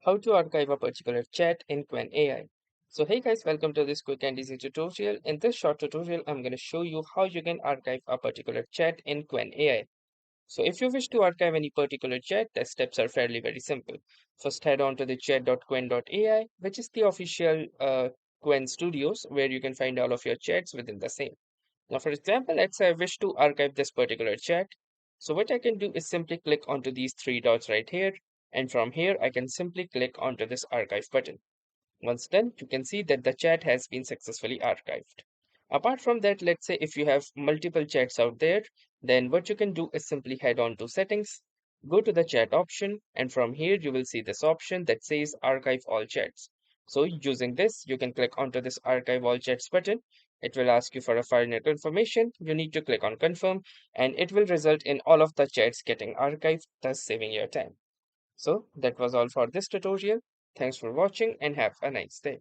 how to archive a particular chat in Qwen AI. So hey guys, welcome to this quick and easy tutorial. In this short tutorial, I'm going to show you how you can archive a particular chat in Qwen AI. So if you wish to archive any particular chat, the steps are fairly very simple. First, head on to the chat.qwen.ai, which is the official Qwen Studios, where you can find all of your chats within the same. Now, for example, let's say I wish to archive this particular chat. So what I can do is simply click onto these three dots right here. And from here, I can simply click onto this archive button. Once done, you can see that the chat has been successfully archived. Apart from that, let's say if you have multiple chats out there, then what you can do is simply head on to settings, go to the chat option, and from here you will see this option that says archive all chats. So using this, you can click onto this archive all chats button. It will ask you for a file net information. You need to click on confirm, and it will result in all of the chats getting archived, thus saving your time. So that was all for this tutorial. Thanks for watching and have a nice day.